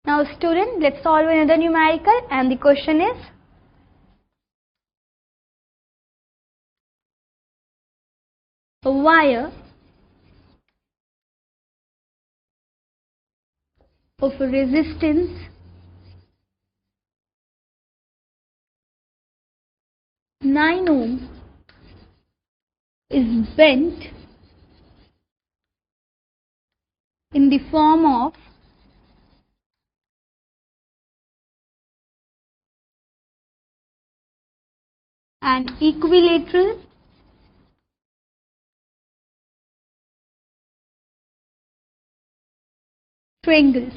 Now student, let's solve another numerical, and the question is, a wire of a resistance 9 ohm is bent in the form of an equilateral triangle.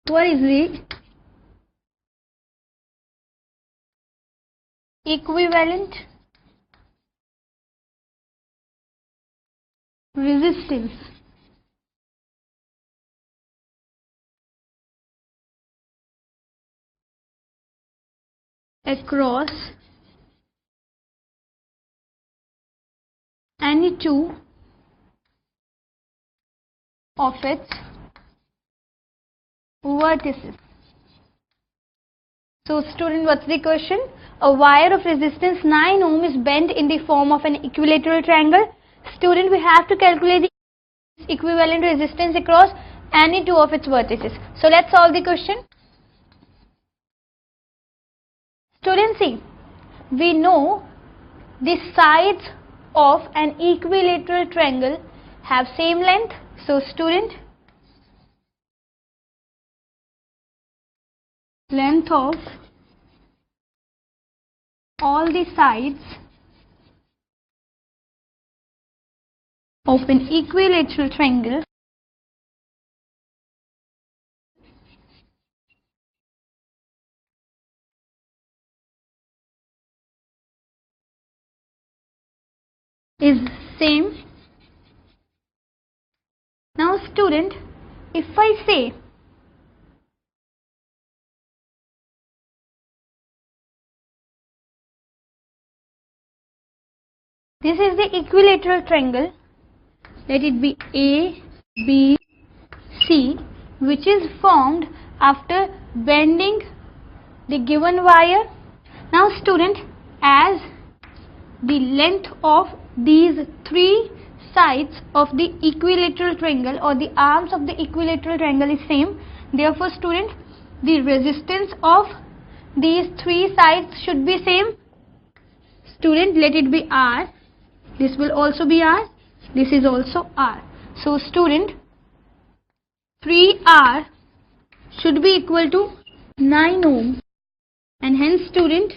What is the equivalent resistance across any two of its vertices? So student, what's the question? A wire of resistance 9 ohm is bent in the form of an equilateral triangle. Student, we have to calculate the equivalent resistance across any two of its vertices. So let's solve the question. Student, see, we know the sides of an equilateral triangle have same length. So student, length of all the sides of an equilateral triangle is same. Now student, if I say this is the equilateral triangle, let it be A, B, C, which is formed after bending the given wire. Now student, as the length of these three sides of the equilateral triangle or the arms of the equilateral triangle is same, therefore student, the resistance of these three sides should be same. Student, let it be R. This will also be R. This is also R. So student, 3R should be equal to 9 ohm, and hence student,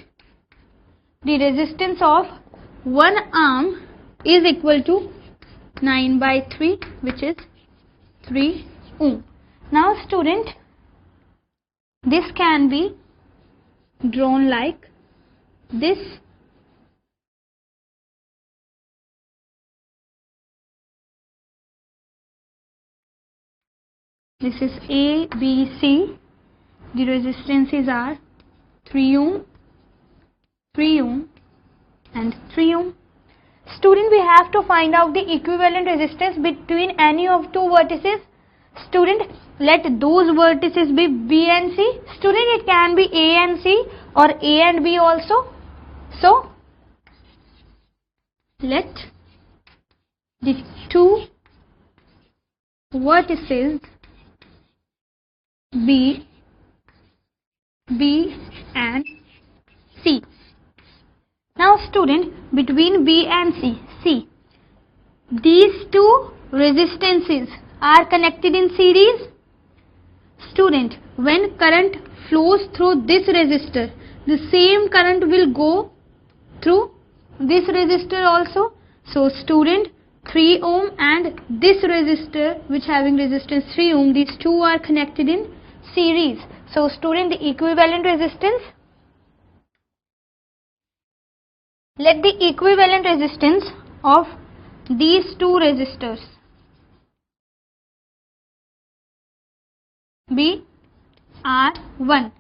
the resistance of one arm is equal to 9 by 3, which is 3 ohm. Now student, this can be drawn like this. This is A, B, C. The resistances are 3 ohm, 3 ohm and 3 ohm. Student, we have to find out the equivalent resistance between any of two vertices. Student, let those vertices be B and C. Student, it can be A and C or A and B also. So, let the two vertices be B and C. Now student, between B and C, see, these two resistances are connected in series. Student, when current flows through this resistor, the same current will go through this resistor also. So student, 3 ohm and this resistor which having resistance 3 ohm, these two are connected in series. So student, the equivalent resistance, let the equivalent resistance of these two resistors be R1.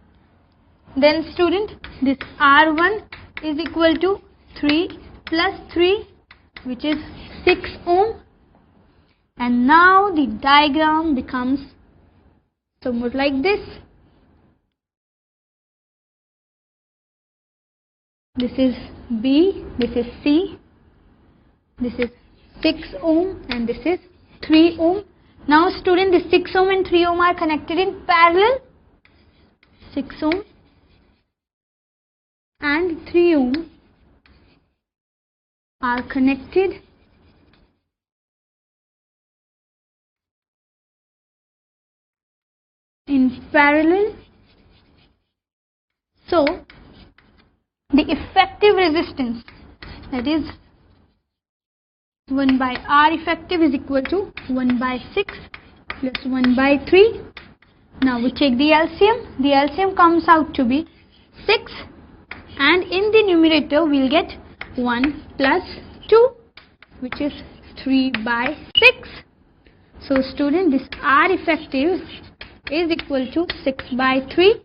Then student, this R1 is equal to 3 plus 3, which is 6 ohm, and now the diagram becomes somewhat like this. This is B, this is C, this is 6 ohm and this is 3 ohm. Now student, this 6 ohm and 3 ohm are connected in parallel. 6 ohm and 3 ohm are connected in parallel. So the effective resistance, that is 1 by R effective, is equal to 1 by 6 plus 1 by 3. Now we take the LCM. The LCM comes out to be 6, and in the numerator we will get 1 plus 2, which is 3 by 6. So student, this R effective is equal to 6 by 3,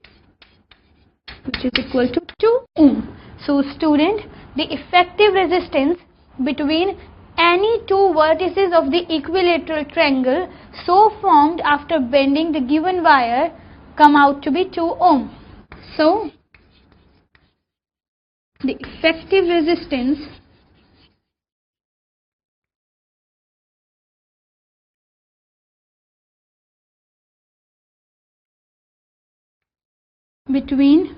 which is equal to 2 ohm. So student, the effective resistance between any two vertices of the equilateral triangle so formed after bending the given wire come out to be 2 ohm. So the effective resistance between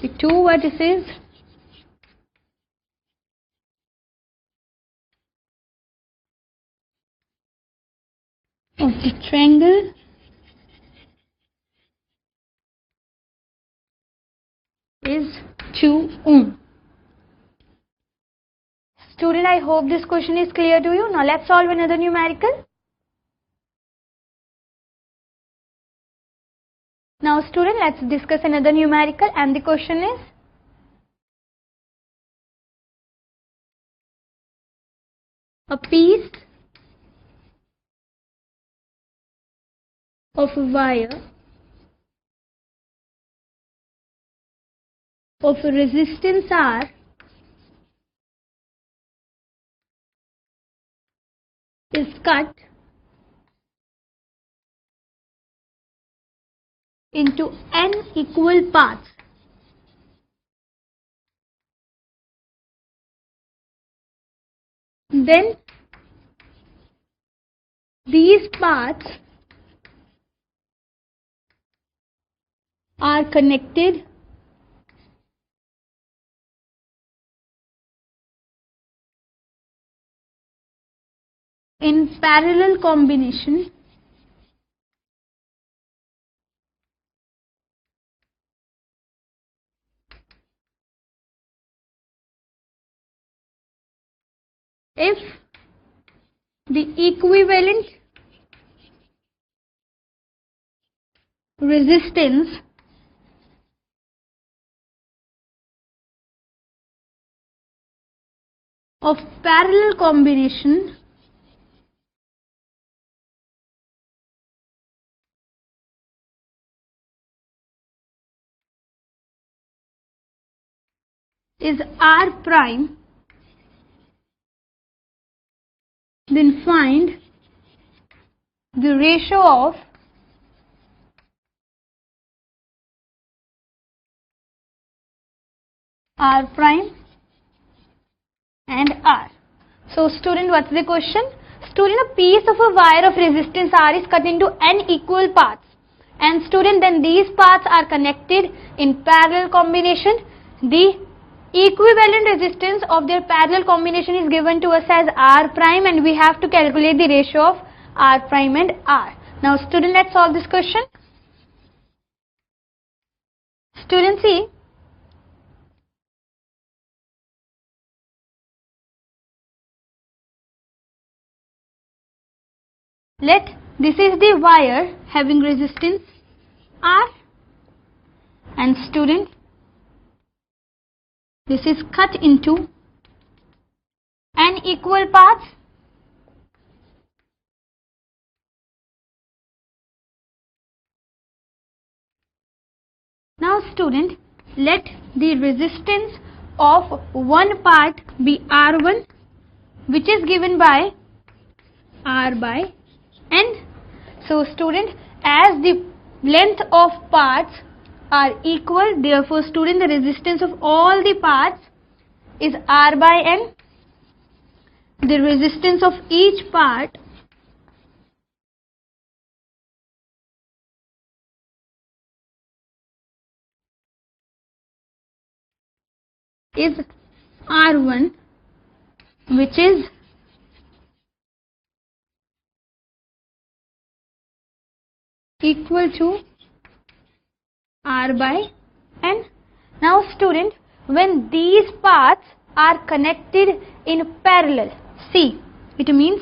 the two vertices of the triangle is 2 ohm. Student, I hope this question is clear to you. Now let's solve another numerical. Now student, let's discuss another numerical, and the question is, a piece of a wire of a resistance R is cut into n equal parts. Then these parts are connected in parallel combination if the equivalent resistance of parallel combination is R prime, then find the ratio of R prime and R. So student, what's the question? Student, a piece of a wire of resistance R is cut into n equal parts, and student, then these parts are connected in parallel combination. The equivalent resistance of their parallel combination is given to us as R prime, and we have to calculate the ratio of R prime and R. Now student, let's solve this question. Student, see, this is the wire having resistance R, and student, this is cut into n equal parts. Now student, let the resistance of one part be R1, which is given by R by N. So student, as the length of parts are equal, therefore student, the resistance of all the parts is R by N. The resistance of each part is R1, which is equal to R by N. Now student, when these parts are connected in parallel, see, it means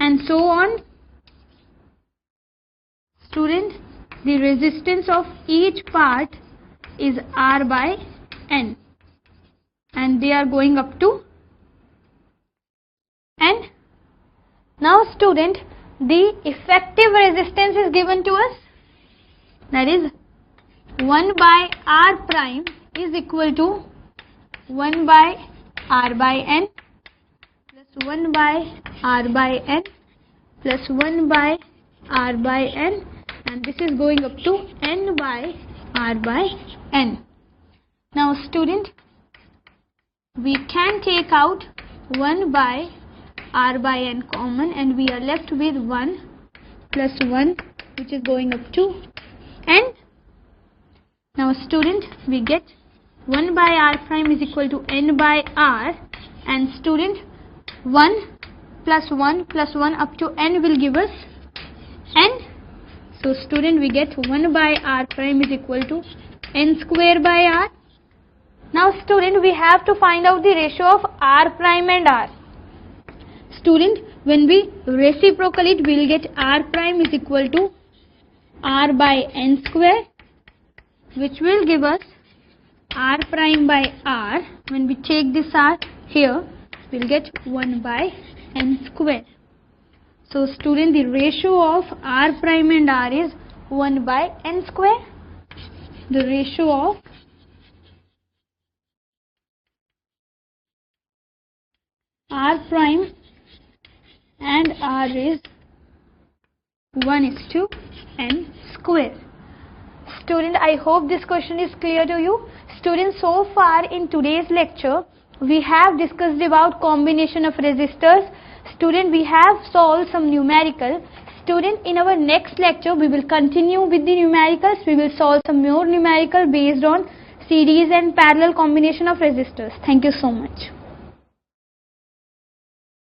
and so on. Student, the resistance of each part is R by N, and they are going up to N. Now student, the effective resistance is given to us, that is 1 by R prime is equal to 1 by R by N plus 1 by R by N plus 1 by R by N, and this is going up to N by R by N. Now student, we can take out 1 by R by N common, and we are left with 1 plus 1, which is going up to N. Now student, we get 1 by R prime is equal to N by R, and student, 1 plus 1 plus 1 up to N will give us N. So student, we get 1 by R prime is equal to N square by R. Now student, we have to find out the ratio of R prime and R. Student, when we reciprocal it, we will get R prime is equal to R by N square, which will give us R prime by R. When we take this R here, we will get 1 by N square. So student, the ratio of R prime and R is 1 by N square. The ratio of R prime and R is 1:N square. Student, I hope this question is clear to you. Students, so far in today's lecture, we have discussed about combination of resistors. Student, we have solved some numerical. Student, in our next lecture, we will continue with the numericals. We will solve some more numerical based on series and parallel combination of resistors. Thank you so much.